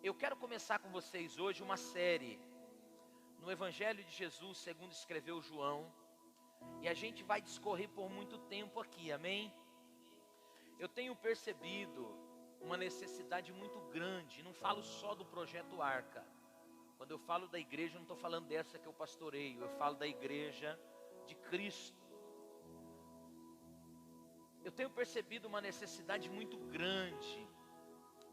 Eu quero começar com vocês hoje uma série no Evangelho de Jesus, segundo escreveu João. E a gente vai discorrer por muito tempo aqui, amém? Eu tenho percebido uma necessidade muito grande, não falo só do projeto Arca. Quando eu falo da igreja, eu não estou falando dessa que eu pastoreio, eu falo da igreja de Cristo. Eu tenho percebido uma necessidade muito grande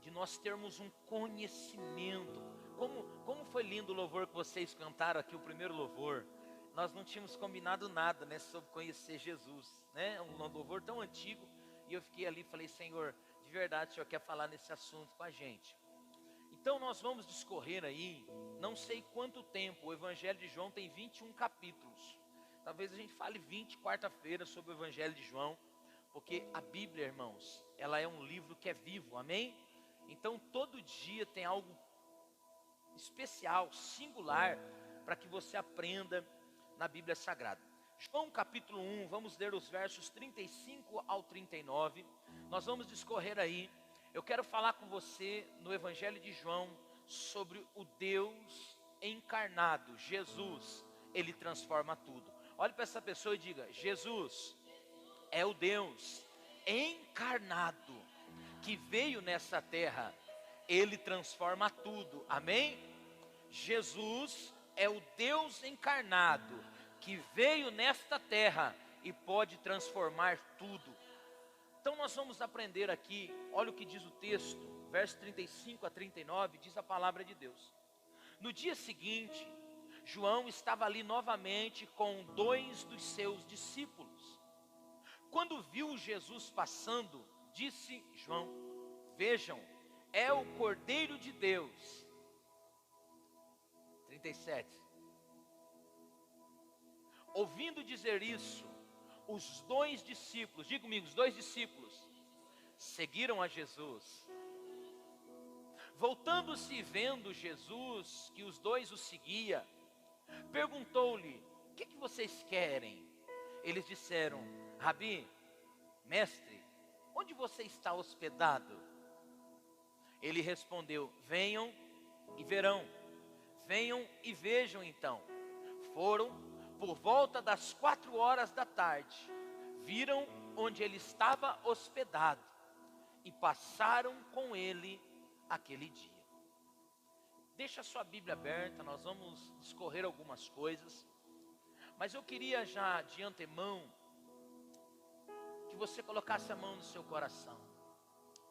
de nós termos um conhecimento. Como foi lindo o louvor que vocês cantaram aqui, o primeiro louvor. Nós não tínhamos combinado nada, né, sobre conhecer Jesus, né? Um louvor tão antigo. E eu fiquei ali e falei, Senhor, de verdade o Senhor quer falar nesse assunto com a gente. Então nós vamos discorrer aí, não sei quanto tempo. O Evangelho de João tem 21 capítulos. Talvez a gente fale 20 quarta-feira sobre o Evangelho de João. Porque a Bíblia, irmãos, ela é um livro que é vivo, amém? Então todo dia tem algo especial, singular, para que você aprenda na Bíblia Sagrada. João capítulo 1, vamos ler os versos 35 ao 39. Nós vamos discorrer aí. Eu quero falar com você no Evangelho de João sobre o Deus encarnado, Jesus. Ele transforma tudo. Olhe para essa pessoa e diga, Jesus é o Deus encarnado que veio nessa terra. Ele transforma tudo, amém? Jesus é o Deus encarnado que veio nesta terra e pode transformar tudo. Então nós vamos aprender aqui, olha o que diz o texto, verso 35 a 39, diz a palavra de Deus. No dia seguinte, João estava ali novamente com 2 dos seus discípulos. Quando viu Jesus passando, disse João, vejam, é o Cordeiro de Deus. 37. Ouvindo dizer isso, os 2 discípulos, diga comigo, os 2 discípulos, seguiram a Jesus. Voltando-se e vendo Jesus, que os 2 o seguia, perguntou-lhe, o que vocês querem? Eles disseram, Rabi, mestre, onde você está hospedado? Ele respondeu, venham e verão. Venham e vejam então. Foram por volta das 4 horas da tarde. Viram onde ele estava hospedado. E passaram com ele aquele dia. Deixa a sua Bíblia aberta, nós vamos discorrer algumas coisas. Mas eu queria já de antemão que você colocasse a mão no seu coração.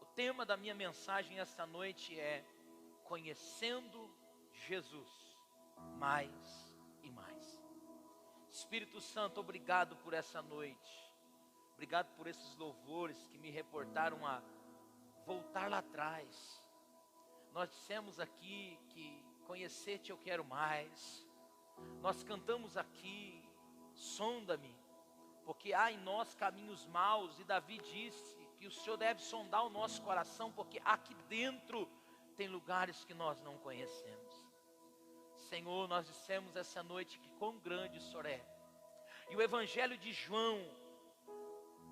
O tema da minha mensagem esta noite é conhecendo Jesus mais e mais. Espírito Santo, obrigado por essa noite. Obrigado por esses louvores que me reportaram a voltar lá atrás. Nós dissemos aqui que conhecer-te eu quero mais. Nós cantamos aqui, sonda-me, porque há em nós caminhos maus, e Davi disse que o Senhor deve sondar o nosso coração, porque aqui dentro tem lugares que nós não conhecemos. Senhor, nós dissemos essa noite que quão grande o Senhor é. E o Evangelho de João,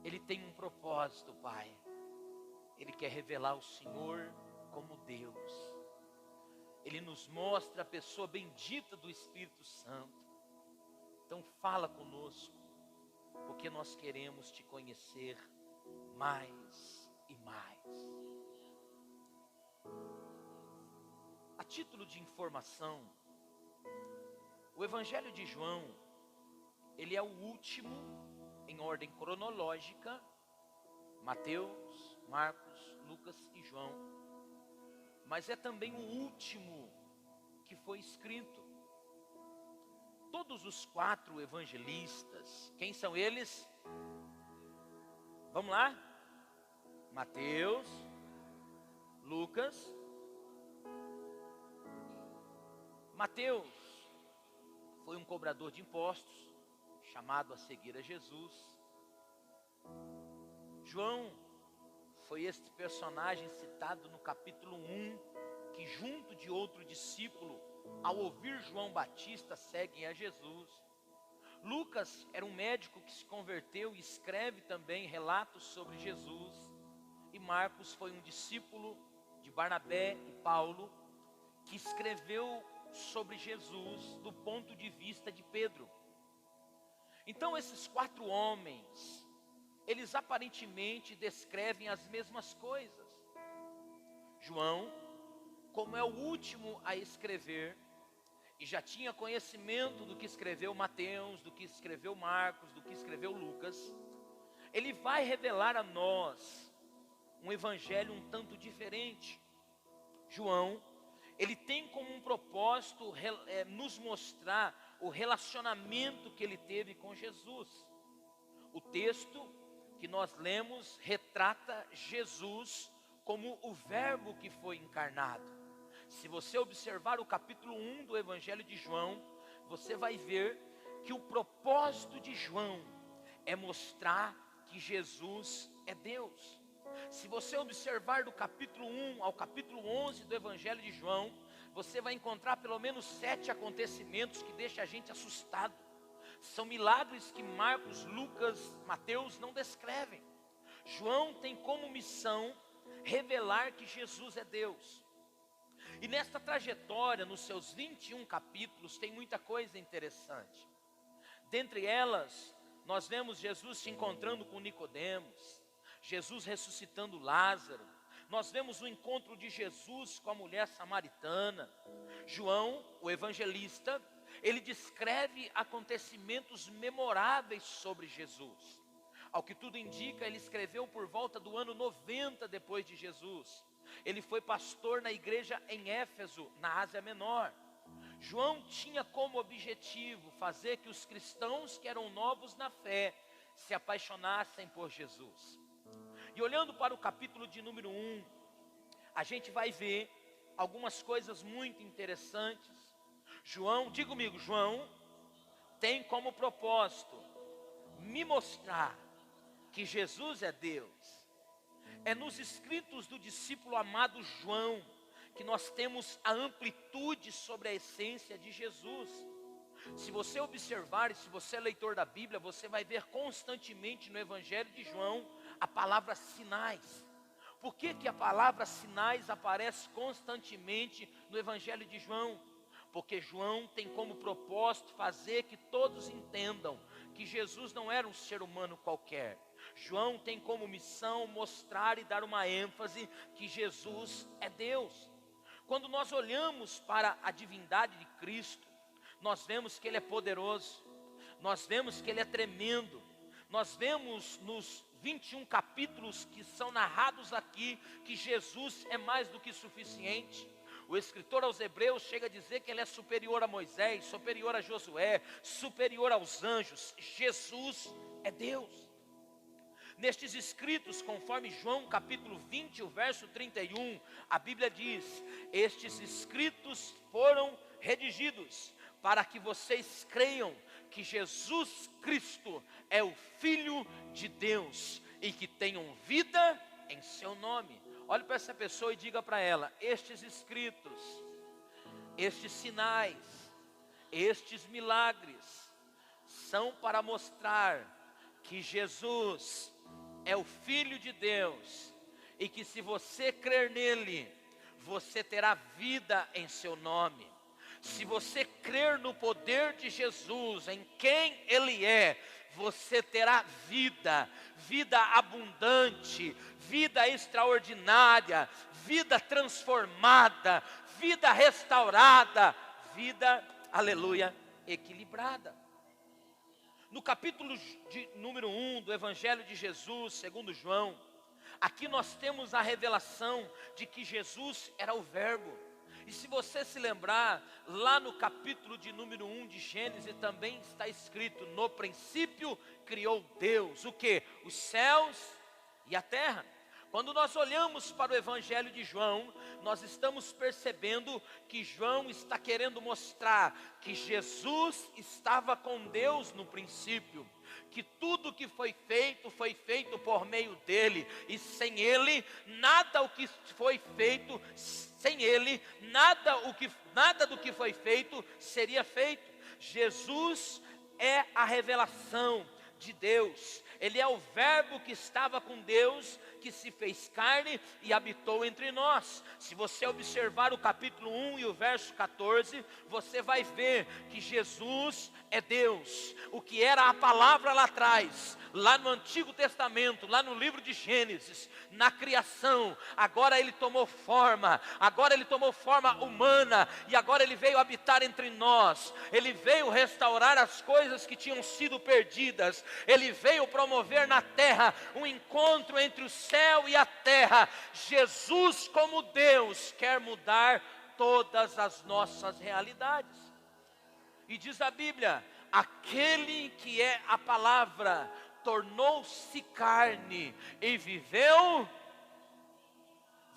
ele tem um propósito, Pai. Ele quer revelar o Senhor como Deus. Ele nos mostra a pessoa bendita do Espírito Santo. Então fala conosco, porque nós queremos te conhecer mais e mais. A título de informação, o Evangelho de João, ele é o último em ordem cronológica, Mateus, Marcos, Lucas e João, mas é também o último que foi escrito. Todos os 4 evangelistas, quem são eles? Vamos lá? Mateus, Lucas. Mateus foi um cobrador de impostos, chamado a seguir a Jesus. João foi este personagem citado no capítulo 1, que junto de outro discípulo, ao ouvir João Batista, seguem a Jesus. Lucas era um médico que se converteu e escreve também relatos sobre Jesus. E Marcos foi um discípulo de Barnabé e Paulo, que escreveu sobre Jesus do ponto de vista de Pedro. Então esses 4 homens, eles aparentemente descrevem as mesmas coisas. João, como é o último a escrever, e já tinha conhecimento do que escreveu Mateus, do que escreveu Marcos, do que escreveu Lucas, ele vai revelar a nós um evangelho um tanto diferente. João, ele tem como um propósito nos mostrar o relacionamento que ele teve com Jesus. O texto que nós lemos retrata Jesus como o verbo que foi encarnado. Se você observar o capítulo 1 do Evangelho de João, você vai ver que o propósito de João é mostrar que Jesus é Deus. Se você observar do capítulo 1 ao capítulo 11 do Evangelho de João, você vai encontrar pelo menos 7 acontecimentos que deixam a gente assustado. São milagres que Marcos, Lucas, Mateus não descrevem. João tem como missão revelar que Jesus é Deus. E nesta trajetória, nos seus 21 capítulos, tem muita coisa interessante. Dentre elas, nós vemos Jesus se encontrando com Nicodemos, Jesus ressuscitando Lázaro. Nós vemos o encontro de Jesus com a mulher samaritana. João, o evangelista, ele descreve acontecimentos memoráveis sobre Jesus. Ao que tudo indica, ele escreveu por volta do ano 90 depois de Jesus. Ele foi pastor na igreja em Éfeso, na Ásia Menor. João tinha como objetivo fazer que os cristãos que eram novos na fé se apaixonassem por Jesus. E olhando para o capítulo de número 1, a gente vai ver algumas coisas muito interessantes. João, diga comigo, João tem como propósito me mostrar que Jesus é Deus. É nos escritos do discípulo amado João que nós temos a amplitude sobre a essência de Jesus. Se você observar, e se você é leitor da Bíblia, você vai ver constantemente no Evangelho de João a palavra sinais. Por que que a palavra sinais aparece constantemente no Evangelho de João? Porque João tem como propósito fazer que todos entendam que Jesus não era um ser humano qualquer. João tem como missão mostrar e dar uma ênfase que Jesus é Deus. Quando nós olhamos para a divindade de Cristo, nós vemos que Ele é poderoso, nós vemos que Ele é tremendo, nós vemos nos 21 capítulos que são narrados aqui, que Jesus é mais do que suficiente. O escritor aos Hebreus chega a dizer que Ele é superior a Moisés, superior a Josué, superior aos anjos. Jesus é Deus. Nestes escritos, conforme João capítulo 20, o verso 31, a Bíblia diz: estes escritos foram redigidos para que vocês creiam que Jesus Cristo é o Filho de Deus e que tenham vida em seu nome. Olhe para essa pessoa e diga para ela: estes escritos, estes sinais, estes milagres são para mostrar que Jesus é o Filho de Deus e que se você crer nele, você terá vida em seu nome. Se você crer no poder de Jesus, em quem Ele é, você terá vida, vida abundante, vida extraordinária, vida transformada, vida restaurada, vida, aleluia, equilibrada. No capítulo de número 1 do Evangelho de Jesus, segundo João, aqui nós temos a revelação de que Jesus era o Verbo. E se você se lembrar, lá no capítulo de número 1 de Gênesis também está escrito: no princípio criou Deus, o que? Os céus e a terra. Quando nós olhamos para o Evangelho de João, nós estamos percebendo que João está querendo mostrar que Jesus estava com Deus no princípio, que tudo que foi feito por meio dele, e sem ele, nada o que foi feito, sem ele, nada do que foi feito seria feito. Jesus é a revelação de Deus, Ele é o Verbo que estava com Deus, que se fez carne e habitou entre nós. Se você observar o capítulo 1 e o verso 14, você vai ver que Jesus é Deus. O que era a palavra lá atrás, lá no Antigo Testamento, lá no livro de Gênesis, na criação, agora ele tomou forma humana, e agora ele veio habitar entre nós. Ele veio restaurar as coisas que tinham sido perdidas. Ele veio promover na terra um encontro entre o céu e a terra. Jesus, como Deus, quer mudar todas as nossas realidades. E diz a Bíblia: aquele que é a palavra tornou-se carne e viveu.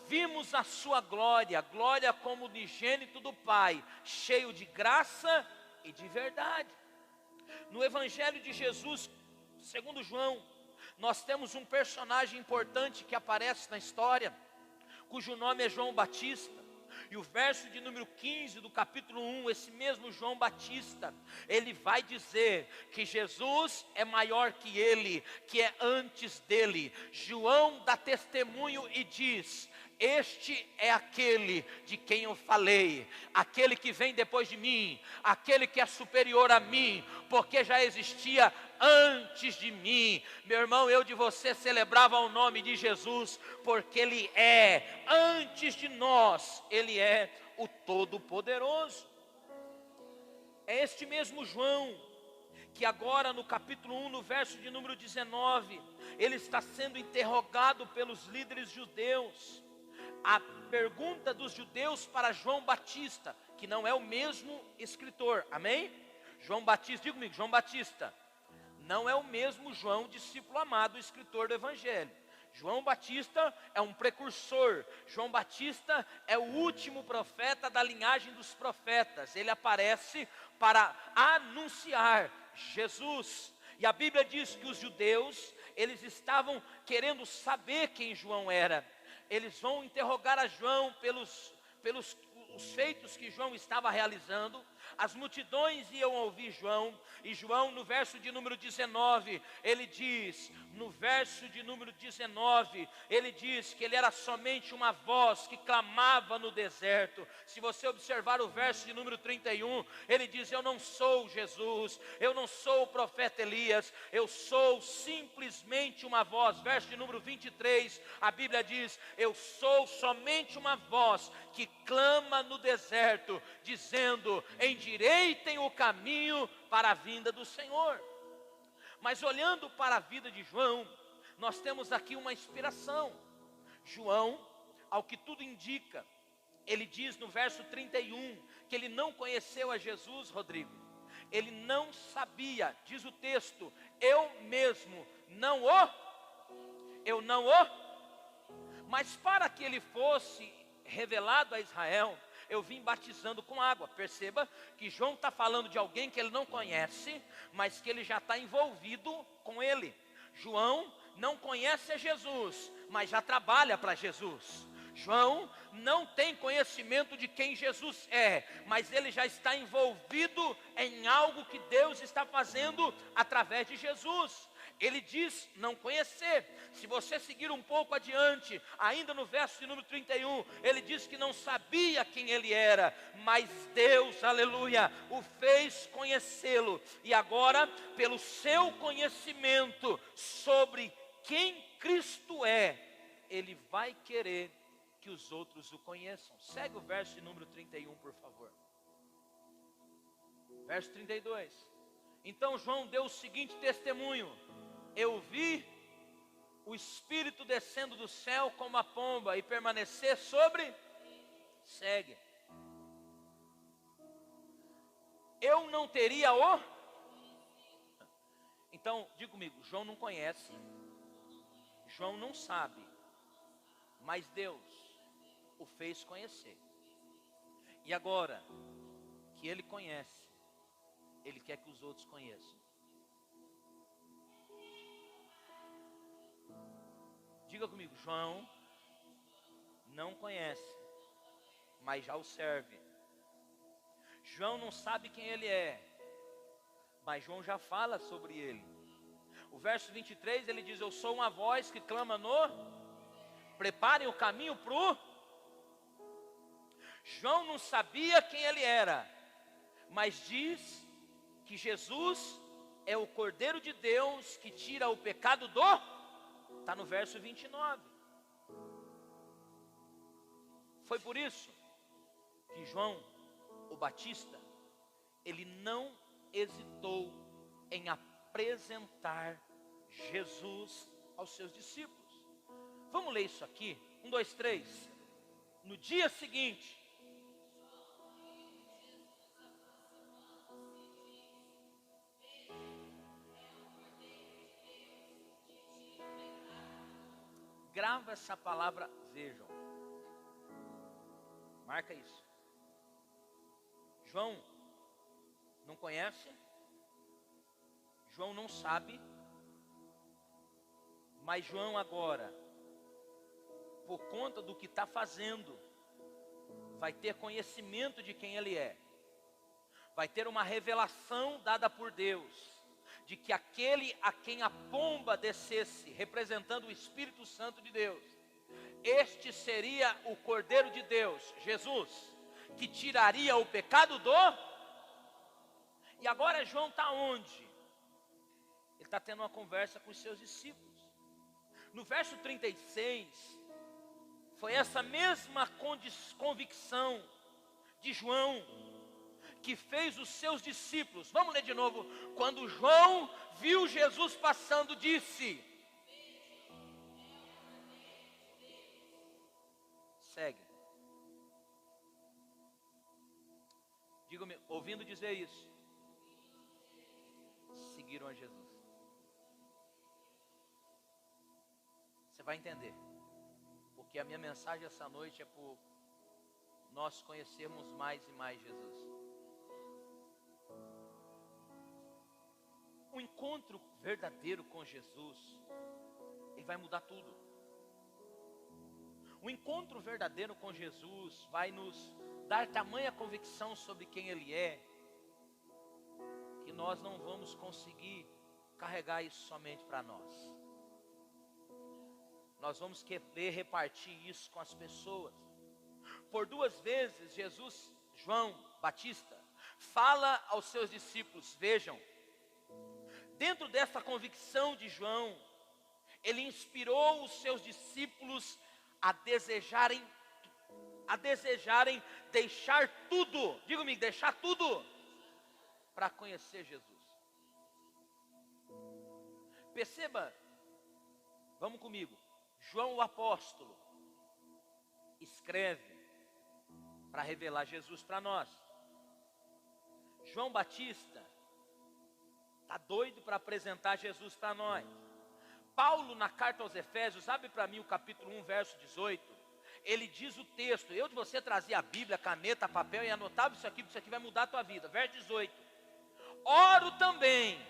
Vimos a sua glória, glória como unigênito do Pai, cheio de graça e de verdade. No Evangelho de Jesus, segundo João, nós temos um personagem importante que aparece na história, cujo nome é João Batista. E o verso de número 15 do capítulo 1, esse mesmo João Batista, ele vai dizer que Jesus é maior que ele, que é antes dele. João dá testemunho e diz: este é aquele de quem eu falei, aquele que vem depois de mim, aquele que é superior a mim, porque já existia antes de mim. Meu irmão, eu de você celebrava o nome de Jesus, porque Ele é, antes de nós, Ele é o Todo-Poderoso. É este mesmo João, que agora no capítulo 1, no verso de número 19, ele está sendo interrogado pelos líderes judeus. A pergunta dos judeus para João Batista, que não é o mesmo escritor, amém? João Batista, diga comigo, João Batista não é o mesmo João, discípulo amado, escritor do Evangelho. João Batista é um precursor. João Batista é o último profeta da linhagem dos profetas. Ele aparece para anunciar Jesus. E a Bíblia diz que os judeus, eles estavam querendo saber quem João era. Eles vão interrogar a João pelos os feitos que João estava realizando. As multidões iam ouvir João, e João no verso de número 19, ele diz, ele diz que ele era somente uma voz que clamava no deserto. Se você observar o verso de número 31, ele diz: eu não sou Jesus, eu não sou o profeta Elias, eu sou simplesmente uma voz. Verso de número 23, a Bíblia diz: eu sou somente uma voz que clama no deserto, dizendo: endireitem o caminho para a vinda do Senhor. Mas olhando para a vida de João, nós temos aqui uma inspiração. João, ao que tudo indica, ele diz no verso 31, que ele não conheceu a Jesus, Rodrigo. Ele não sabia, diz o texto, eu não o, mas para que ele fosse revelado a Israel, eu vim batizando com água. Perceba que João está falando de alguém que ele não conhece, mas que ele já está envolvido com ele. João não conhece a Jesus, mas já trabalha para Jesus. João não tem conhecimento de quem Jesus é, mas ele já está envolvido em algo que Deus está fazendo através de Jesus. Ele diz não conhecer. Se você seguir um pouco adiante, ainda no verso de número 31, ele diz que não sabia quem ele era, mas Deus, aleluia, o fez conhecê-lo. E agora, pelo seu conhecimento sobre quem Cristo é, ele vai querer que os outros o conheçam. Segue o verso de número 31, por favor. Verso 32. Então João deu o seguinte testemunho: eu vi o Espírito descendo do céu como a pomba e permanecer sobre. Segue. Eu não teria o. Então, diga comigo, João não conhece, João não sabe, mas Deus o fez conhecer. E agora que ele conhece, ele quer que os outros conheçam. Diga comigo, João não conhece, mas já o serve. João não sabe quem ele é, mas João já fala sobre ele. O verso 23, ele diz: eu sou uma voz que clama no. preparem o caminho para o... João não sabia quem ele era, mas diz que Jesus é o Cordeiro de Deus que tira o pecado do... Está no verso 29. Foi por isso que João, o Batista, ele não hesitou em apresentar Jesus aos seus discípulos. Vamos ler isso aqui? 1, 2, 3. No dia seguinte, grava essa palavra, vejam. Marca isso. João não conhece, João não sabe, mas João agora, por conta do que está fazendo, vai ter conhecimento de quem ele é. Vai ter uma revelação dada por Deus, de que aquele a quem a pomba descesse, representando o Espírito Santo de Deus, este seria o Cordeiro de Deus, Jesus, que tiraria o pecado do... E agora João está onde? Ele está tendo uma conversa com os seus discípulos. No verso 36, foi essa mesma convicção de João que fez os seus discípulos. Vamos ler de novo. Quando João viu Jesus passando, disse... Segue. Diga-me, ouvindo dizer isso, seguiram a Jesus. Você vai entender, porque a minha mensagem essa noite é por nós conhecermos mais e mais Jesus. O encontro verdadeiro com Jesus, ele vai mudar tudo. O encontro verdadeiro com Jesus vai nos dar tamanha convicção sobre quem Ele é, que nós não vamos conseguir carregar isso somente para nós. Nós vamos querer repartir isso com as pessoas. Por 2 vezes, João Batista, fala aos seus discípulos, vejam, dentro dessa convicção de João, ele inspirou os seus discípulos a desejarem deixar tudo, diga-me, deixar tudo, para conhecer Jesus. Perceba, vamos comigo, João o apóstolo, escreve para revelar Jesus para nós. João Batista está doido para apresentar Jesus para nós. Paulo, na carta aos Efésios, abre para mim o capítulo 1, verso 18. Ele diz o texto, eu de você trazia a Bíblia, caneta, papel e anotava isso aqui, porque isso aqui vai mudar a tua vida. Verso 18. Oro também,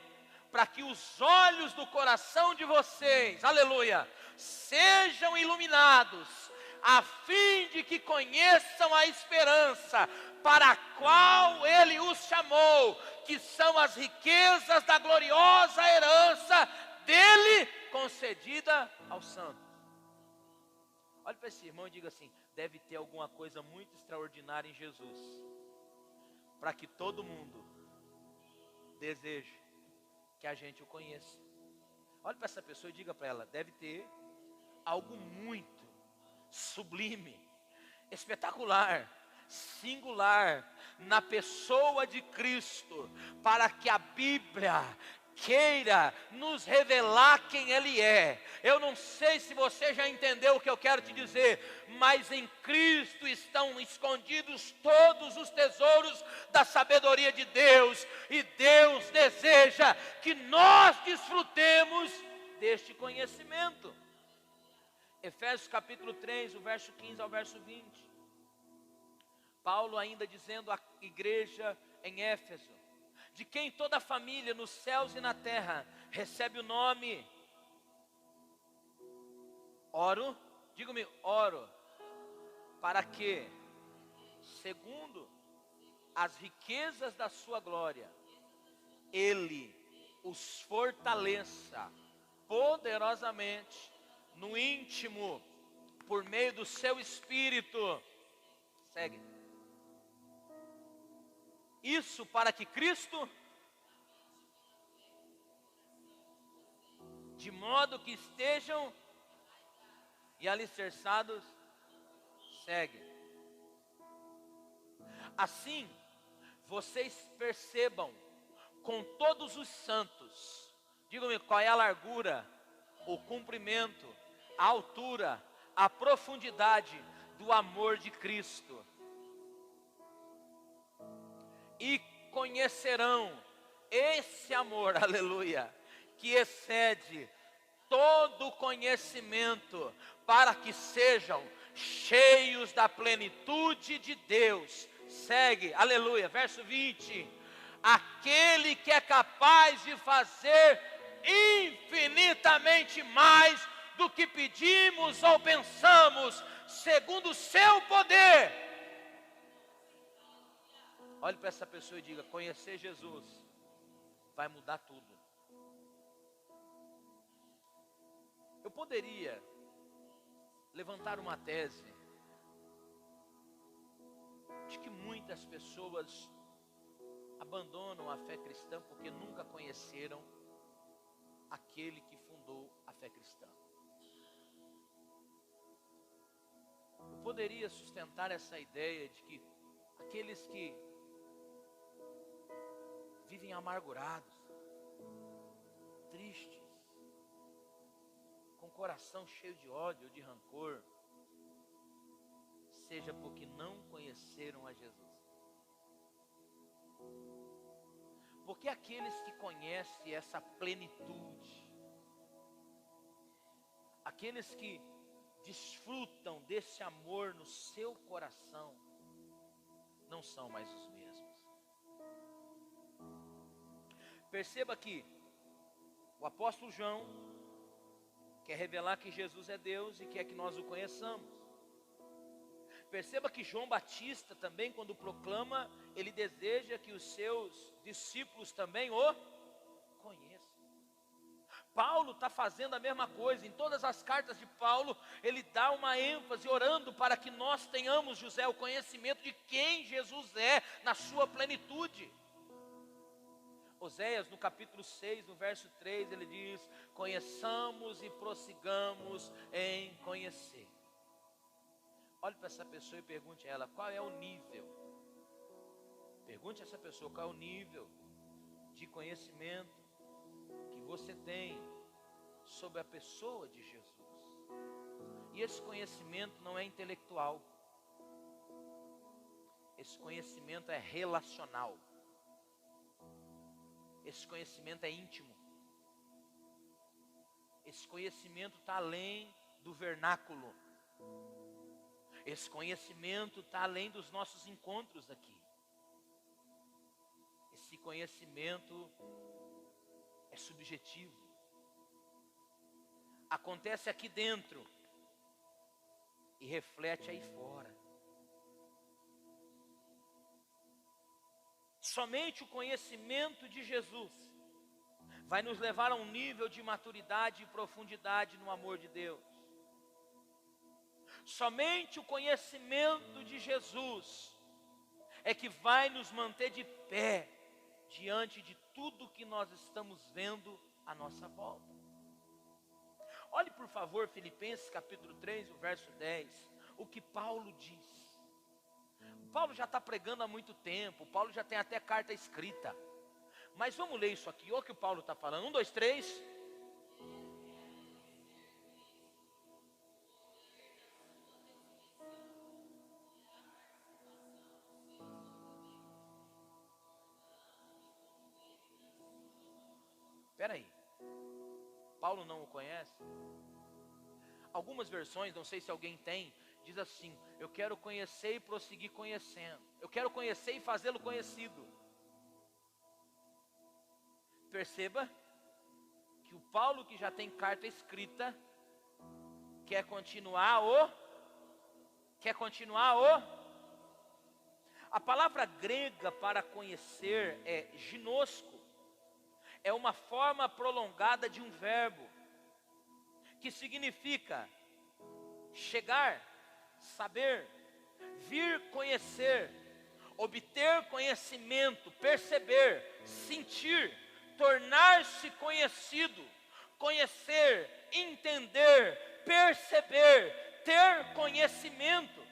para que os olhos do coração de vocês, aleluia, sejam iluminados, a fim de que conheçam a esperança para a qual Ele os chamou, que são as riquezas da gloriosa herança dele, concedida aos santos. Olhe para esse irmão e diga assim: deve ter alguma coisa muito extraordinária em Jesus, para que todo mundo deseje que a gente o conheça. Olhe para essa pessoa e diga para ela: deve ter algo muito sublime, espetacular, singular na pessoa de Cristo, para que a Bíblia queira nos revelar quem Ele é. Eu não sei se você já entendeu o que eu quero te dizer, mas em Cristo estão escondidos todos os tesouros da sabedoria de Deus, e Deus deseja que nós desfrutemos deste conhecimento. Efésios capítulo 3, o verso 15 ao verso 20. Paulo ainda dizendo à igreja em Éfeso, de quem toda a família nos céus e na terra recebe o nome. Oro, diga-me, oro, para que, segundo as riquezas da sua glória, Ele os fortaleça poderosamente no íntimo por meio do seu Espírito. Segue. Isso para que Cristo, de modo que estejam e alicerçados, segue. Assim, vocês percebam com todos os santos, digam-me qual é a largura, o comprimento, a altura, a profundidade do amor de Cristo. E conhecerão esse amor, aleluia, que excede todo conhecimento, para que sejam cheios da plenitude de Deus. Segue, aleluia, verso 20. Aquele que é capaz de fazer infinitamente mais do que pedimos ou pensamos, segundo o seu poder. Olhe para essa pessoa e diga: conhecer Jesus vai mudar tudo. Eu poderia levantar uma tese de que muitas pessoas abandonam a fé cristã porque nunca conheceram aquele que fundou a fé cristã. Eu poderia sustentar essa ideia de que aqueles que vivem amargurados, tristes, com o coração cheio de ódio ou de rancor, seja porque não conheceram a Jesus. Porque aqueles que conhecem essa plenitude, aqueles que desfrutam desse amor no seu coração, não são mais os mesmos. Perceba que o apóstolo João quer revelar que Jesus é Deus e quer que nós o conheçamos. Perceba que João Batista também, quando proclama, ele deseja que os seus discípulos também o conheçam. Paulo está fazendo a mesma coisa. Em todas as cartas de Paulo, ele dá uma ênfase orando para que nós tenhamos, José, o conhecimento de quem Jesus é na sua plenitude. Oséias, no capítulo 6, no verso 3, ele diz: conheçamos e prossigamos em conhecer. Olhe para essa pessoa e pergunte a ela: qual é o nível? Pergunte a essa pessoa qual é o nível de conhecimento que você tem sobre a pessoa de Jesus. E esse conhecimento não é intelectual. Esse conhecimento é relacional. Esse conhecimento é íntimo. Esse conhecimento está além do vernáculo. Esse conhecimento está além dos nossos encontros aqui. Esse conhecimento é subjetivo. Acontece aqui dentro e reflete aí fora. Somente o conhecimento de Jesus vai nos levar a um nível de maturidade e profundidade no amor de Deus. Somente o conhecimento de Jesus é que vai nos manter de pé diante de tudo que nós estamos vendo à nossa volta. Olhe por favor Filipenses capítulo 3, o verso 10, o que Paulo diz. Paulo já está pregando há muito tempo, Paulo já tem até carta escrita. Mas vamos ler isso aqui, olha o que o Paulo está falando. 1, 2, 3. Espera aí, Paulo não o conhece? Algumas versões, não sei se alguém tem, diz assim: eu quero conhecer e prosseguir conhecendo. Eu quero conhecer e fazê-lo conhecido. Perceba que o Paulo, que já tem carta escrita, quer continuar o... A palavra grega para conhecer é ginosco. É uma forma prolongada de um verbo, que significa chegar, saber, vir conhecer, obter conhecimento, perceber, sentir, tornar-se conhecido, conhecer, entender, perceber, ter conhecimento.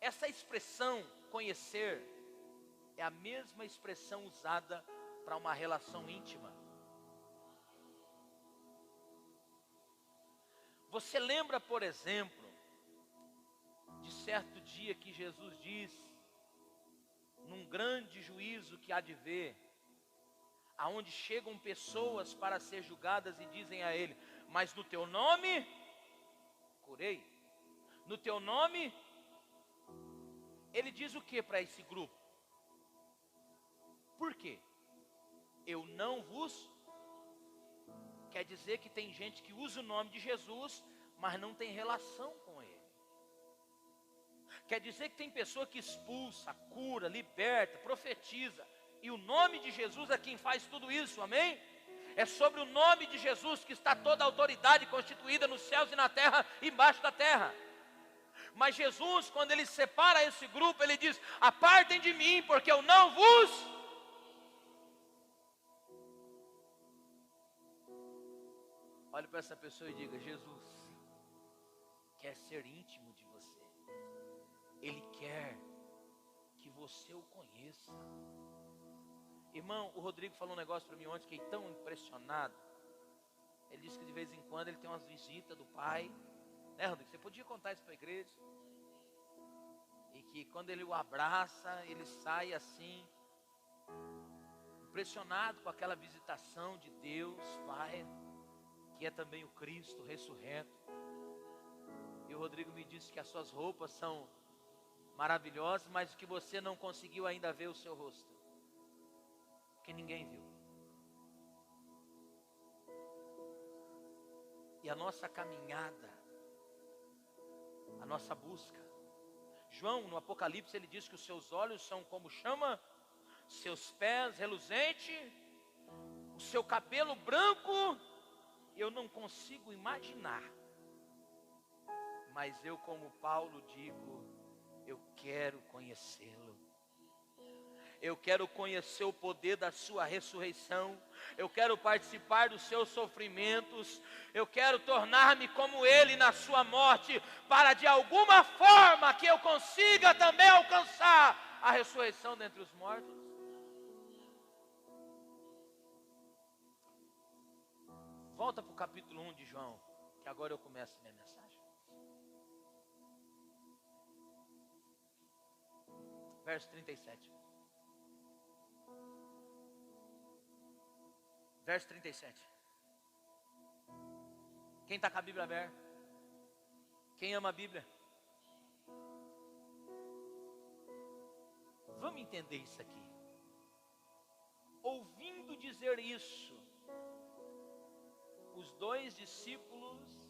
Essa expressão, conhecer, é a mesma expressão usada para uma relação íntima. Você lembra, por exemplo, de certo dia que Jesus disse, num grande juízo que há de ver, aonde chegam pessoas para ser julgadas e dizem a ele, mas no teu nome, curei. No teu nome, ele diz o que para esse grupo? Por quê? Eu não vos... Quer dizer que tem gente que usa o nome de Jesus, mas não tem relação com ele. Quer dizer que tem pessoa que expulsa, cura, liberta, profetiza, e o nome de Jesus é quem faz tudo isso, amém? É sobre o nome de Jesus que está toda a autoridade constituída nos céus e na terra, e embaixo da terra. Mas Jesus, quando ele separa esse grupo, ele diz, apartem de mim, porque eu não vos... Olhe para essa pessoa e diga, Jesus quer ser íntimo de você. Ele quer que você o conheça. Irmão, o Rodrigo falou um negócio para mim ontem, fiquei tão impressionado. Ele disse que de vez em quando ele tem umas visitas do pai. Né, Rodrigo? Você podia contar isso para a igreja? E que quando ele o abraça, ele sai assim, impressionado com aquela visitação de Deus, Pai, que é também o Cristo ressurreto. E o Rodrigo me disse que as suas roupas são maravilhosas, mas que você não conseguiu ainda ver o seu rosto, que ninguém viu. E a nossa caminhada, a nossa busca, João no Apocalipse ele diz que os seus olhos são como chama, seus pés reluzente, o seu cabelo branco. Eu não consigo imaginar, mas eu, como Paulo, digo, eu quero conhecê-lo. Eu quero conhecer o poder da sua ressurreição. Eu quero participar dos seus sofrimentos. Eu quero tornar-me como ele na sua morte, para de alguma forma que eu consiga também alcançar a ressurreição dentre os mortos. Volta para o capítulo 1 de João, que agora eu começo a minha mensagem. Verso 37. Verso 37. Quem está com a Bíblia aberta? Quem ama a Bíblia? Vamos entender isso aqui. Ouvindo dizer isso, os dois discípulos,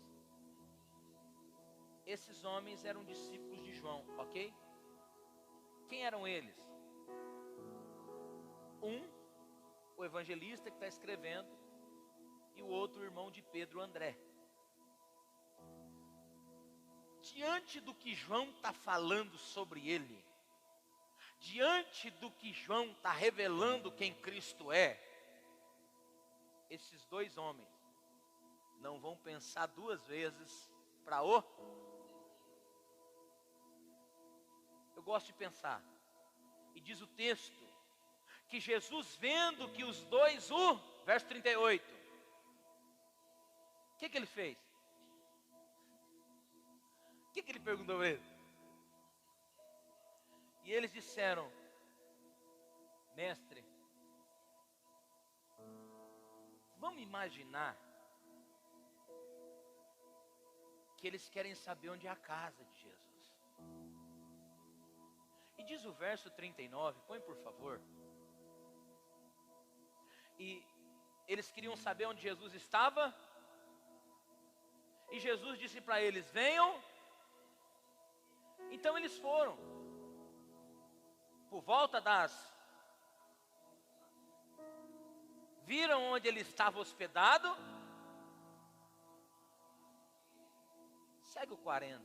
esses homens eram discípulos de João, ok? Quem eram eles? O evangelista que está escrevendo, e o outro o irmão de Pedro, André. Diante do que João está falando sobre ele, diante do que João está revelando quem Cristo é, esses dois homens não vão pensar duas vezes para o... Eu gosto de pensar, e diz o texto, que Jesus vendo que os dois, verso 38, o que ele fez? O que ele perguntou a ele? E eles disseram, mestre, vamos imaginar que eles querem saber onde é a casa de Jesus. E diz o verso 39, põe por favor. E eles queriam saber onde Jesus estava. E Jesus disse para eles, venham. Então eles foram. Por volta viram onde ele estava hospedado. Se Segue o 40.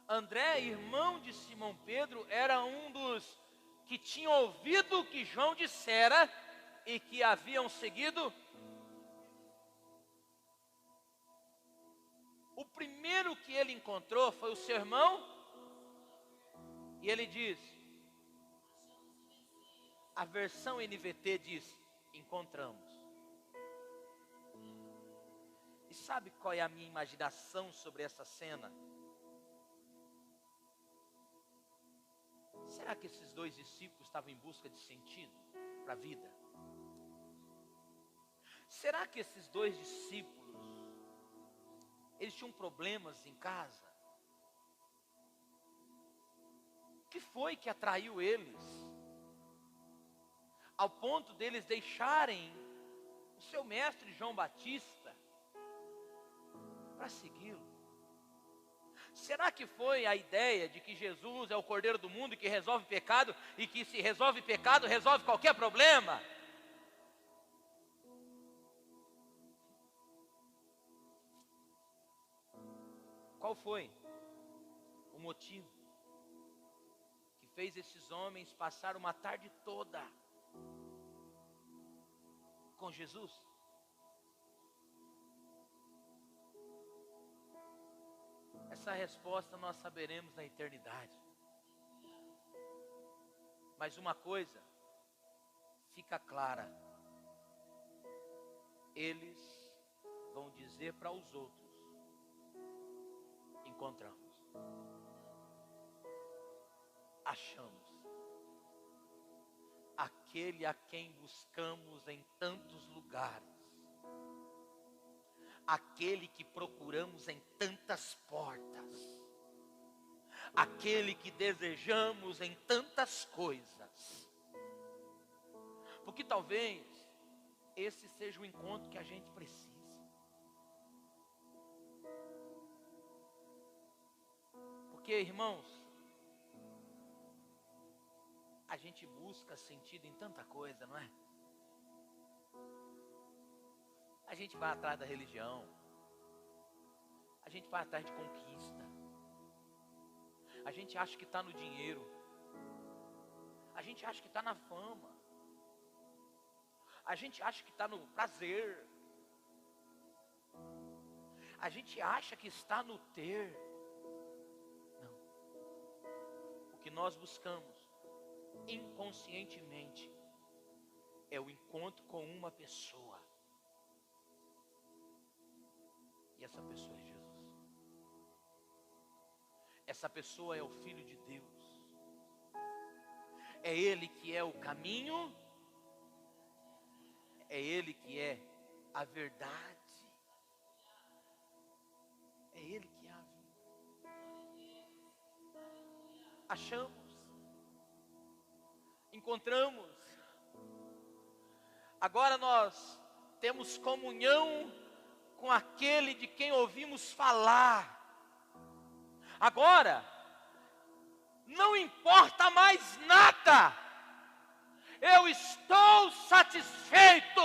André, irmão de Simão Pedro, era um dos que tinham ouvido o que João dissera e que haviam seguido. O primeiro que ele encontrou foi o seu irmão, e ele diz, a versão NVT diz, encontramos. E sabe qual é a minha imaginação sobre essa cena? Será que esses dois discípulos estavam em busca de sentido para a vida? Será que esses dois discípulos, eles tinham problemas em casa? O que foi que atraiu eles? Ao ponto deles deixarem o seu mestre João Batista para segui-lo? Será que foi a ideia de que Jesus é o Cordeiro do mundo que resolve pecado e que se resolve pecado, resolve qualquer problema? Qual foi o motivo que fez esses homens passar uma tarde toda com Jesus? Essa resposta nós saberemos na eternidade. Mas uma coisa fica clara: eles vão dizer para os outros, encontramos, achamos aquele a quem buscamos em tantos lugares, aquele que procuramos em tantas portas, aquele que desejamos em tantas coisas. Porque talvez esse seja o encontro que a gente precisa. Porque, irmãos, a gente busca sentido em tanta coisa, não é? A gente vai atrás da religião, a gente vai atrás de conquista, a gente acha que está no dinheiro, a gente acha que está na fama, a gente acha que está no prazer, a gente acha que está no ter. Não. O que nós buscamos inconscientemente é o encontro com uma pessoa. E essa pessoa é Jesus. Essa pessoa é o Filho de Deus. É Ele que é o caminho. É Ele que é a verdade. É Ele que é a vida. Achamos. Encontramos. Agora nós temos comunhão com aquele de quem ouvimos falar. Agora, não importa mais nada. Eu estou satisfeito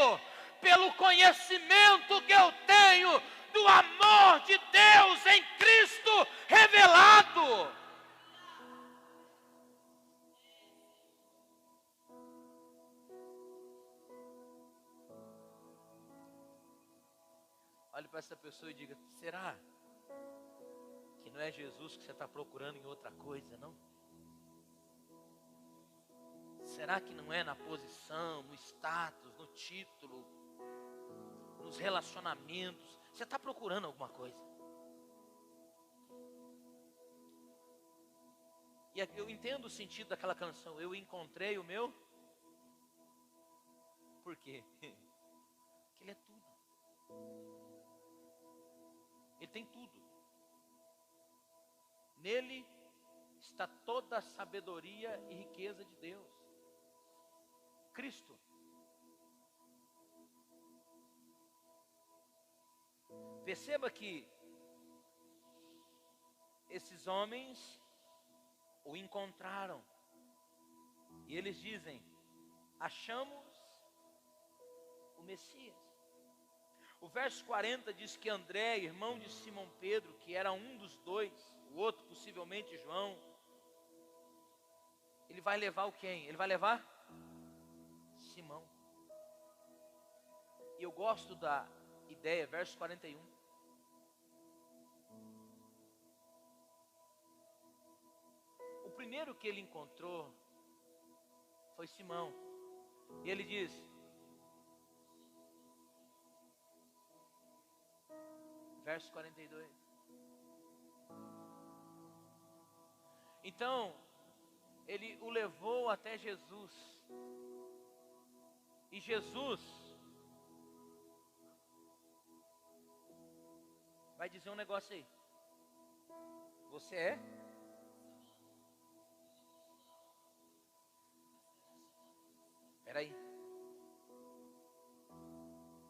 pelo conhecimento que eu tenho do amor de Deus em Cristo revelado. Olhe para essa pessoa e diga: será que não é Jesus que você está procurando em outra coisa, não? Será que não é na posição, no status, no título, nos relacionamentos? Você está procurando alguma coisa? E eu entendo o sentido daquela canção. Eu encontrei o meu. Por quê? Porque Ele é tudo. Ele tem tudo. Nele está toda a sabedoria e riqueza de Deus. Cristo. Perceba que esses homens o encontraram. E eles dizem: achamos o Messias. O verso 40 diz que André, irmão de Simão Pedro, que era um dos dois, o outro possivelmente João, ele vai levar quem? Ele vai levar Simão. E eu gosto da ideia, verso 41. O primeiro que ele encontrou foi Simão. E ele diz: verso 42. Então, ele o levou até Jesus. E Jesus vai dizer um negócio aí. Você é? Espera aí.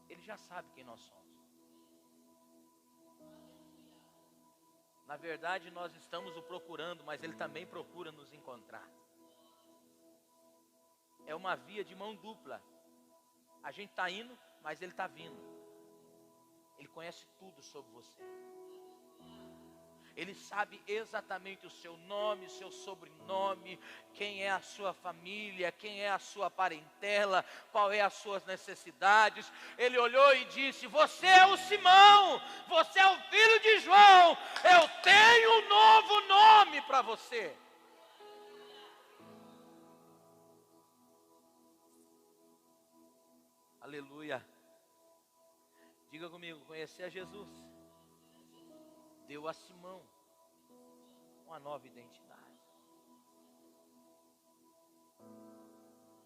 Ele já sabe quem nós somos. Na verdade, nós estamos o procurando, mas Ele também procura nos encontrar. É uma via de mão dupla. A gente está indo, mas Ele está vindo. Ele conhece tudo sobre você. Ele sabe exatamente o seu nome, o seu sobrenome, quem é a sua família, quem é a sua parentela, qual é as suas necessidades. Ele olhou e disse: você é o Simão, você é o filho de João, eu tenho um novo nome para você. Aleluia. Diga comigo: conhecer a Jesus deu a Simão uma nova identidade.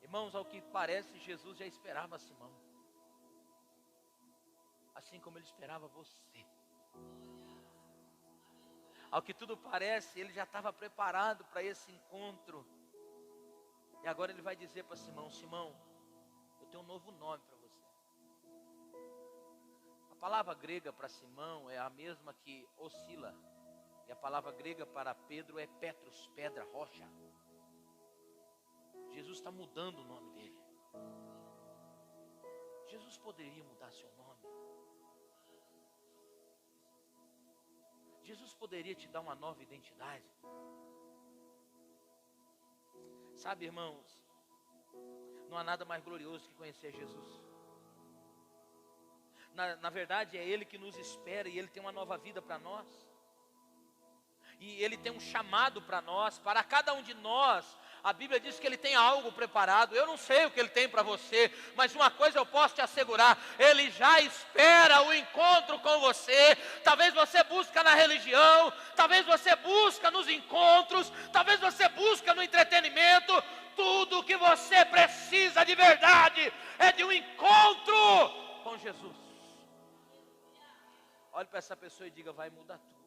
Irmãos, ao que parece, Jesus já esperava Simão, assim como Ele esperava você. Ao que tudo parece, Ele já estava preparado para esse encontro. E agora Ele vai dizer para Simão: Simão, eu tenho um novo nome para você. A palavra grega para Simão é a mesma que oscila. E a palavra grega para Pedro é Petros, pedra, rocha. Jesus está mudando o nome dele. Jesus poderia mudar seu nome. Jesus poderia te dar uma nova identidade. Sabe, irmãos, não há nada mais glorioso que conhecer Jesus. Na verdade, é Ele que nos espera e Ele tem uma nova vida para nós. E Ele tem um chamado para nós, para cada um de nós. A Bíblia diz que Ele tem algo preparado. Eu não sei o que Ele tem para você, mas uma coisa eu posso te assegurar: Ele já espera o encontro com você. Talvez você busque na religião, talvez você busque nos encontros, talvez você busque no entretenimento. Tudo o que você precisa de verdade é de um encontro com Jesus. Olhe para essa pessoa e diga: vai mudar tudo.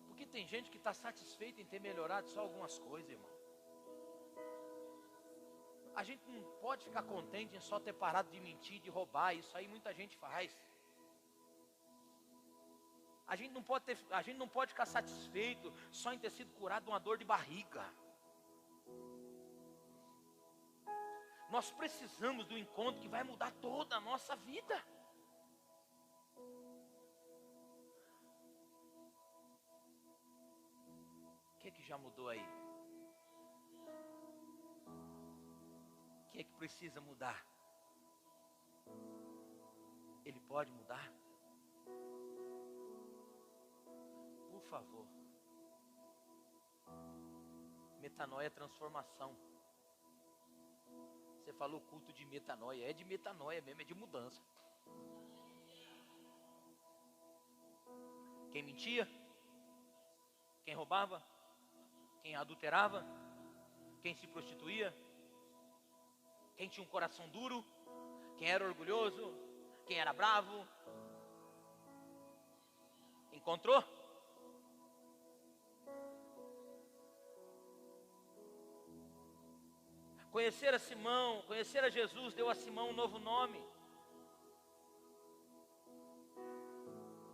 Porque tem gente que está satisfeita em ter melhorado só algumas coisas, irmão. A gente não pode ficar contente em só ter parado de mentir, de roubar. Isso aí muita gente faz. A gente não pode ficar satisfeito só em ter sido curado de uma dor de barriga. Nós precisamos do encontro que vai mudar toda a nossa vida. O que já mudou aí? O que precisa mudar? Ele pode mudar? Por favor. Metanoia é transformação. Você falou culto de metanoia. É de metanoia mesmo, é de mudança. Quem mentia? Quem roubava? Quem adulterava? Quem se prostituía? Quem tinha um coração duro? Quem era orgulhoso? Quem era bravo? Encontrou? Conhecer a Simão, conhecer a Jesus deu a Simão um novo nome.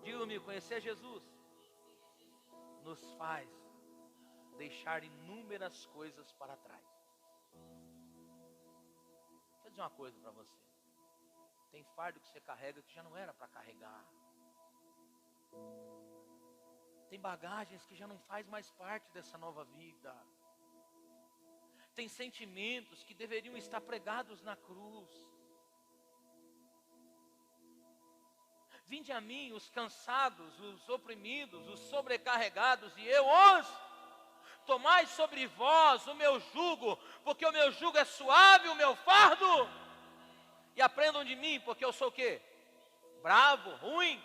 Diga-me, conhecer Jesus nos faz deixar inúmeras coisas para trás. dizer uma coisa para você. Tem fardo que você carrega que já não era para carregar. Tem bagagens que já não faz mais parte dessa nova vida. Tem sentimentos que deveriam estar pregados na cruz. Vinde a mim os cansados, os oprimidos, os sobrecarregados, e eu os tomai sobre vós o meu jugo, porque o meu jugo é suave, o meu fardo. E aprendam de mim, porque eu sou o quê? Bravo, ruim.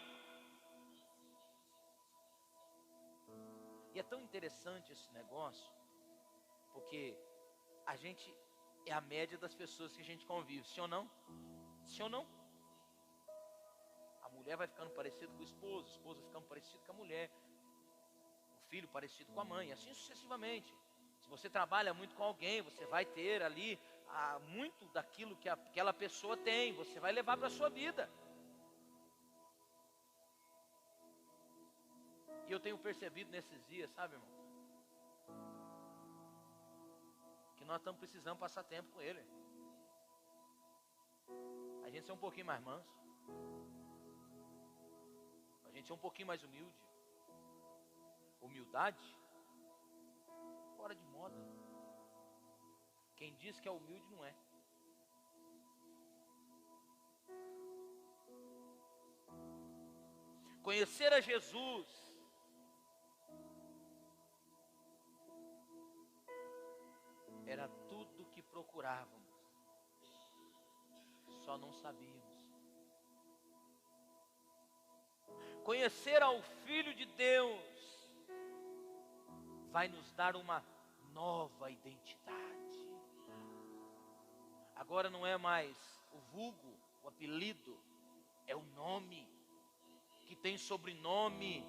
E é tão interessante esse negócio, porque a gente é a média das pessoas que a gente convive, sim ou não? Sim ou não? A mulher vai ficando parecida com o esposo vai ficando parecido com a mulher, o filho parecido com a mãe, assim sucessivamente. Se você trabalha muito com alguém, você vai ter ali muito daquilo que aquela pessoa tem, você vai levar para a sua vida. E eu tenho percebido nesses dias, sabe, irmão, que nós estamos precisando passar tempo com Ele. A gente ser um pouquinho mais manso, a gente ser um pouquinho mais humilde. Humildade, fora de moda. Quem diz que é humilde não é. Conhecer a Jesus era tudo que procurávamos, só não sabíamos. Conhecer ao Filho de Deus vai nos dar uma nova identidade. Agora não é mais o vulgo, o apelido, é o nome, que tem sobrenome,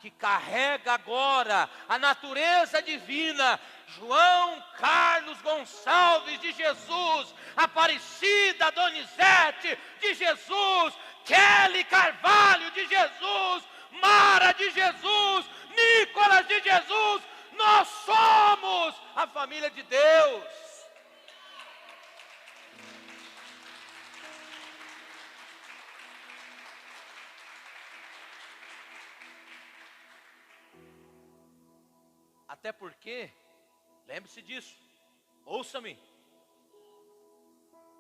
que carrega agora a natureza divina. João Carlos Gonçalves de Jesus, Aparecida Donizete de Jesus, Kelly Carvalho de Jesus, Mara de Jesus, Nicolas de Jesus, nós somos a família de Deus. Até porque, lembre-se disso, ouça-me,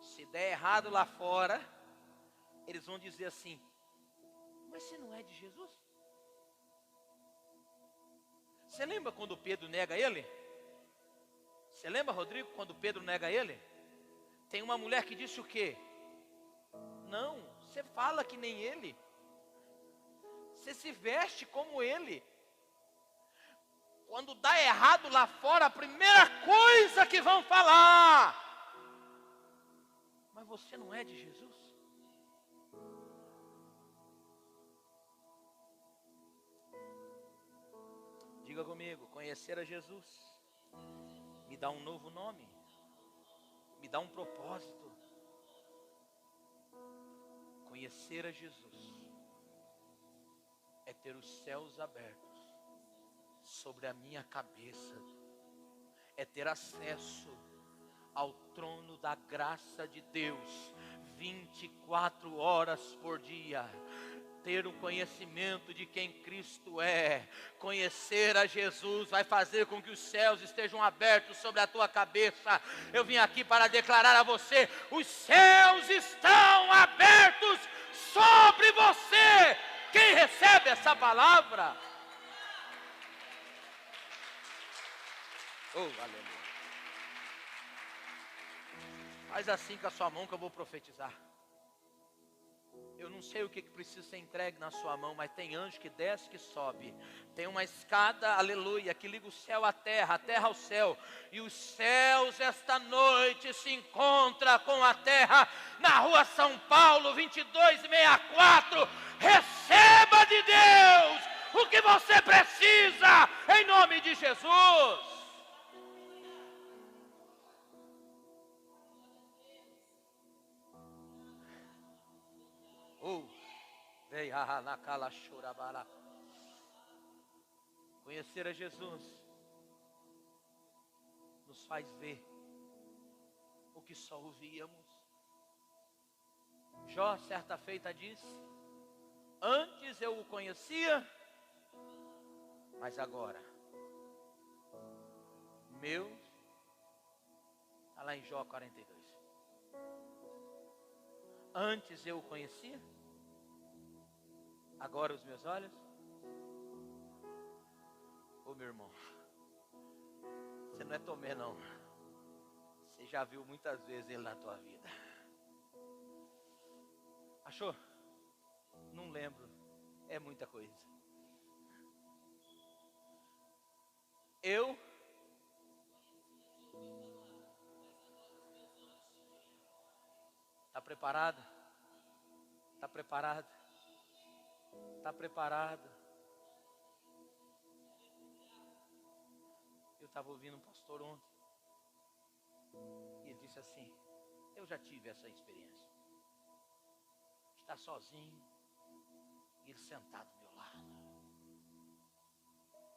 se der errado lá fora, eles vão dizer assim: mas você não é de Jesus? Você lembra quando Pedro nega ele? Você lembra, Rodrigo, quando Pedro nega ele? Tem uma mulher que disse o quê? Não, você fala que nem ele, você se veste como ele. Quando dá errado lá fora, a primeira coisa que vão falar: mas você não é de Jesus? Diga comigo: conhecer a Jesus me dá um novo nome, me dá um propósito. Conhecer a Jesus é ter os céus abertos sobre a minha cabeça, é ter acesso ao trono da graça de Deus 24 horas por dia. Ter um conhecimento de quem Cristo é, conhecer a Jesus vai fazer com que os céus estejam abertos sobre a tua cabeça. Eu vim aqui para declarar a você: os céus estão abertos sobre você. Quem recebe essa palavra? Oh, aleluia. Faz assim com a sua mão que eu vou profetizar. Eu não sei o que precisa ser entregue na sua mão, mas tem anjo que desce, que sobe. Tem uma escada, aleluia, que liga o céu à terra, a terra ao céu. E os céus esta noite se encontram com a terra na rua São Paulo, 2264. Receba de Deus o que você precisa, em nome de Jesus. Conhecer a Jesus nos faz ver o que só ouvíamos. Jó, certa feita, disse: antes eu o conhecia, mas agora, meu, está lá em Jó 42. Antes eu o conhecia, agora os meus olhos. Ô meu irmão, você não é Tomé não. Você já viu muitas vezes ele na tua vida. Achou? Não lembro. É muita coisa. Eu Está preparado? Está preparado? Está preparado? Eu estava ouvindo um pastor ontem. E ele disse assim: eu já tive essa experiência. Estar sozinho e ele sentado do meu lado.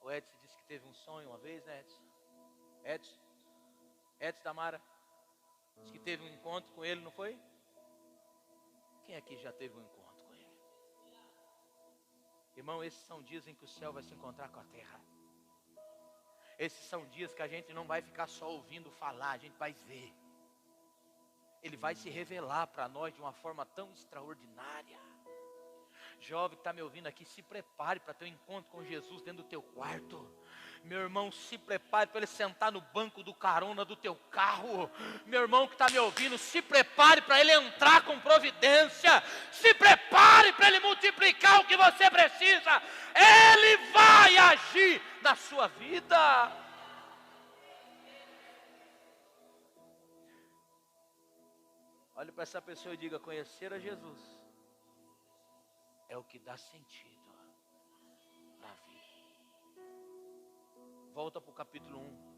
O Edson disse que teve um sonho uma vez, né, Edson? Edson Tamara disse que teve um encontro com ele, não foi? Quem aqui já teve um encontro com ele? Irmão, esses são dias em que o céu vai se encontrar com a terra. Esses são dias que a gente não vai ficar só ouvindo falar, a gente vai ver. Ele vai se revelar para nós de uma forma tão extraordinária. Jovem que está me ouvindo aqui, se prepare para ter um encontro com Jesus dentro do teu quarto. Meu irmão, se prepare para ele sentar no banco do carona do teu carro. Meu irmão que está me ouvindo, se prepare para ele entrar com providência. Se prepare para ele multiplicar o que você precisa. Ele vai agir na sua vida. Olhe para essa pessoa e diga: conhecer a Jesus é o que dá sentido na vida. Volta para o capítulo 1.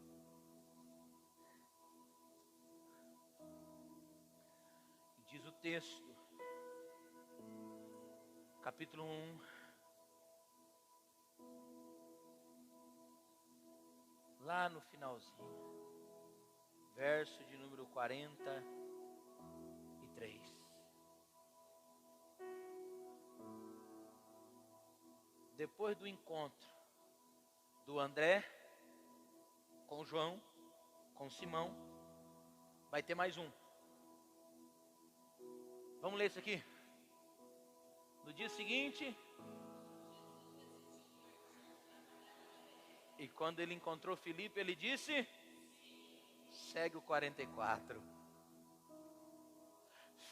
Diz o texto, capítulo 1, lá no finalzinho, verso de número 43. Depois do encontro do André com João, com Simão, vai ter mais um. Vamos ler isso aqui. No dia seguinte, e quando ele encontrou Filipe, ele disse: segue o 44.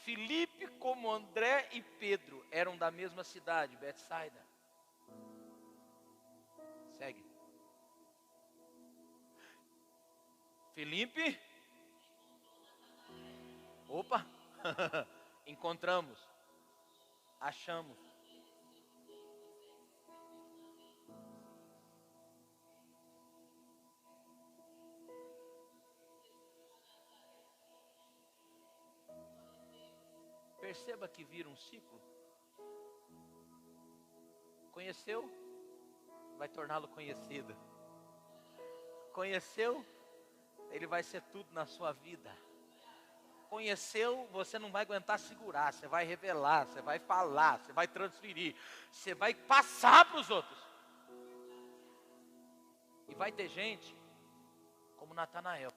Filipe, como André e Pedro, eram da mesma cidade, Betsaida. Segue. Filipe. Opa. Encontramos. Achamos. Perceba que vira um ciclo. Conheceu, vai torná-lo conhecido. Conheceu, ele vai ser tudo na sua vida. Conheceu, você não vai aguentar segurar, você vai revelar, você vai falar, você vai transferir, você vai passar para os outros. E vai ter gente como Natanael.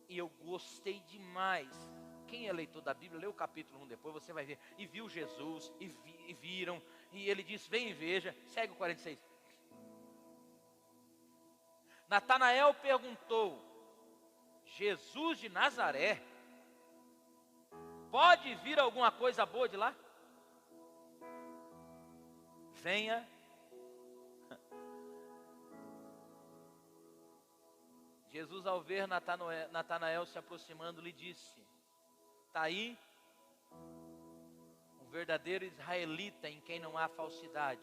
E eu gostei demais. Quem é leitor da Bíblia, lê o capítulo 1 depois, você vai ver. E viu Jesus, e viram, e ele disse: vem e veja. Segue o 46. Natanael perguntou: Jesus de Nazaré, pode vir alguma coisa boa de lá? Venha. Jesus, ao ver Natanael se aproximando, lhe disse: está aí um verdadeiro israelita em quem não há falsidade.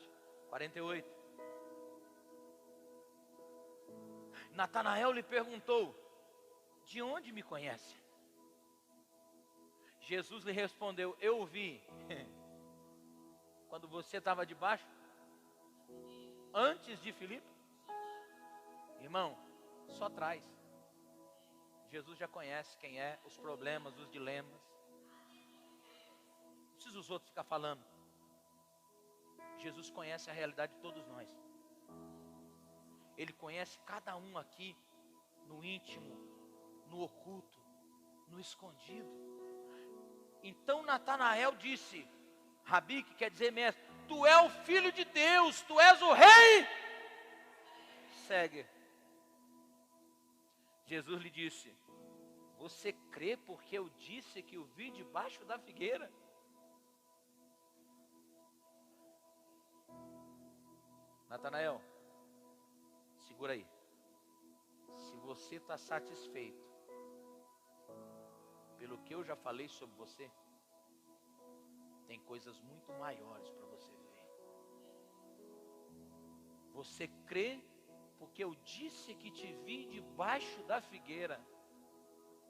48. Natanael lhe perguntou: de onde me conhece? Jesus lhe respondeu: eu o vi quando você estava debaixo, antes de Filipe. Irmão, só traz. Jesus já conhece quem é, os problemas, os dilemas. Não precisa os outros ficar falando. Jesus conhece a realidade de todos nós. Ele conhece cada um aqui, no íntimo, no oculto, no escondido. Então Natanael disse, Rabi, que quer dizer mestre, tu és o Filho de Deus, tu és o Rei. Segue. Jesus lhe disse, você crê porque eu disse que o vi debaixo da figueira? Natanael, segura aí. Se você está satisfeito pelo que eu já falei sobre você, tem coisas muito maiores para você viver. Você crê porque eu disse que te vi debaixo da figueira.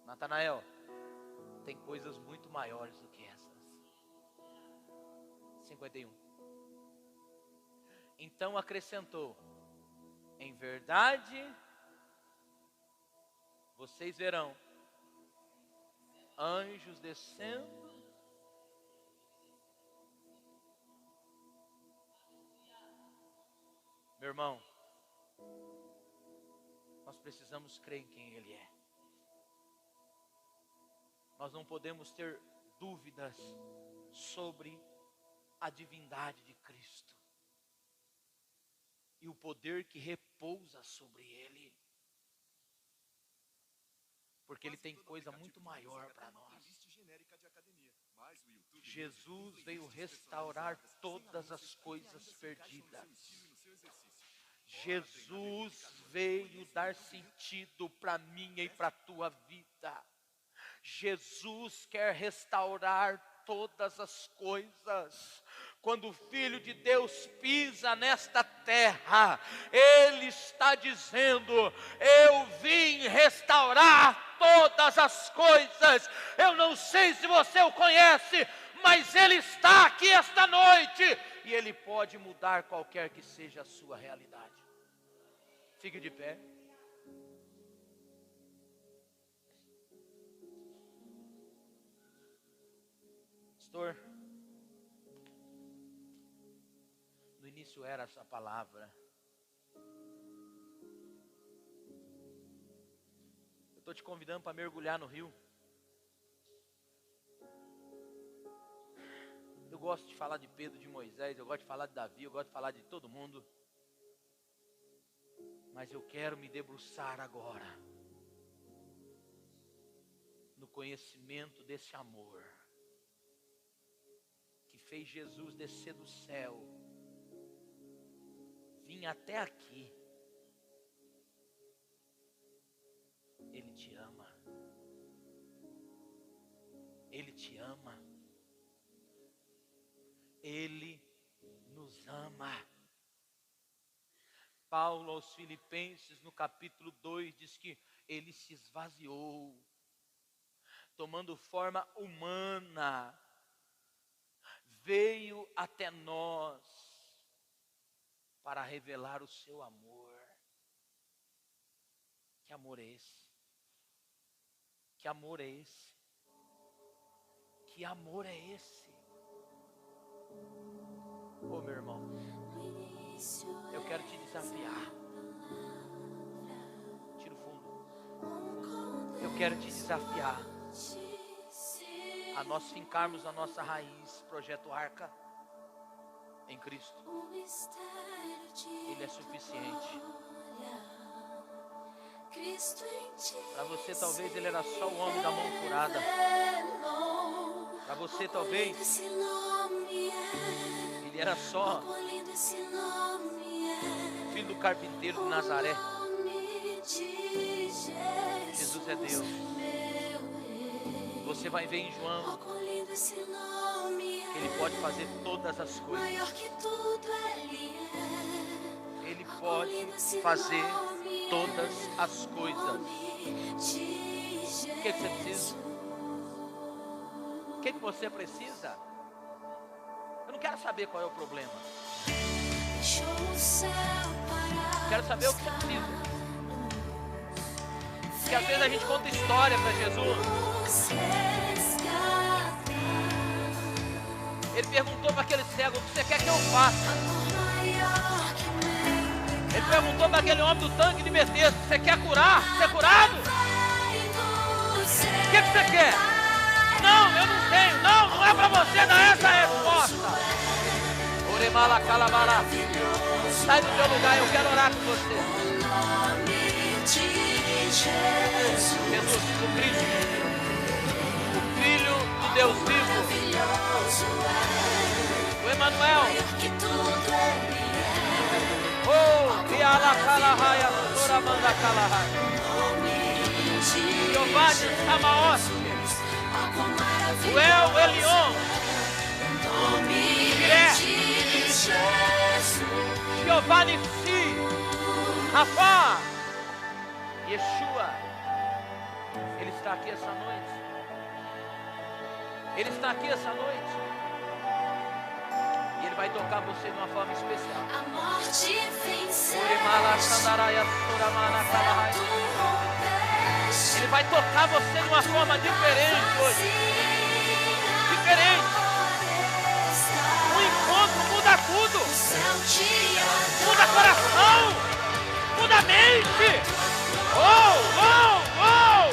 Natanael, tem coisas muito maiores do que essas. 51. Então acrescentou, em verdade, vocês verão anjos descendo Meu irmão, nós precisamos crer em quem Ele é. Nós não podemos ter dúvidas sobre a divindade de Cristo e o poder que repousa sobre Ele, porque Ele tem coisa muito maior para nós. Jesus veio restaurar todas as coisas perdidas. Jesus veio dar sentido para minha e para a tua vida. Jesus quer restaurar todas as coisas. Quando o Filho de Deus pisa nesta terra, Ele está dizendo, eu vim restaurar todas as coisas. Eu não sei se você o conhece, mas Ele está aqui esta noite, e Ele pode mudar qualquer que seja a sua realidade. Fique de pé. Pastor, no início era essa palavra. Eu estou te convidando para mergulhar no rio. Eu gosto de falar de Pedro, de Moisés, eu gosto de falar de Davi, eu gosto de falar de todo mundo. Mas eu quero me debruçar agora no conhecimento desse amor que fez Jesus descer do céu, vir até aqui. Ele te ama. Ele te ama. Ele nos ama. Paulo aos Filipenses, no capítulo 2, diz que ele se esvaziou, tomando forma humana, veio até nós para revelar o seu amor. Que amor é esse? Que amor é esse? Que amor é esse? Ô meu irmão, eu quero te desafiar. Tira o fundo. Eu quero te desafiar a nós fincarmos a nossa raiz, projeto Arca, em Cristo. Ele é suficiente. Para você talvez ele era só o homem da mão furada. Para você talvez ele era só filho do carpinteiro de Nazaré. Jesus é Deus. Você vai ver em João que Ele pode fazer todas as coisas. Ele pode fazer todas as coisas. O que você precisa? O que você precisa? Eu não quero saber qual é o problema. Quero saber o que você precisa. Porque às vezes a gente conta história para Jesus. Ele perguntou para aquele cego: o que você quer que eu faça? Ele perguntou para aquele homem do tanque de Betesda: você quer curar? Ser curado? O que você quer? Não, eu não tenho. Não, não é para você dar essa resposta. Oremala calabara. Sai do teu lugar, eu quero orar com você. Jesus, o Filho do Deus vivo, o Emanuel. Oh, Biala Kalahaya, Soramanda Kalahaya. Giovanni Samaote, o El Elion, Giovanni Si, Rafa, Yeshua. Ele está aqui essa noite. Ele está aqui essa noite. E Ele vai tocar você de uma forma especial. A morte venceu. Ele vai tocar você de uma forma diferente hoje. Diferente. Um encontro muda tudo. Muda coração. Muda mente. Oh, oh, oh.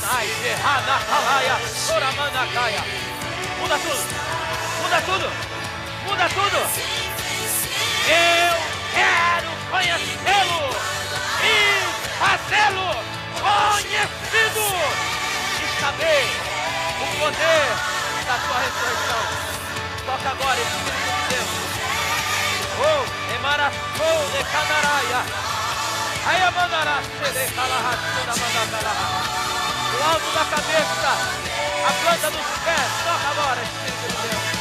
Ai, errada, calaia, soramana caia. Muda tudo. Muda tudo. Muda tudo. Eu quero conhecê-lo e fazê-lo conhecido e saber o poder da sua ressurreição. Toca agora, Espírito de Deus. Oh, emaraçou de canaraia. Aí a mandará se de calahasura mandacalaha. Do alto da cabeça, a planta dos pés. Toca agora, Espírito de Deus.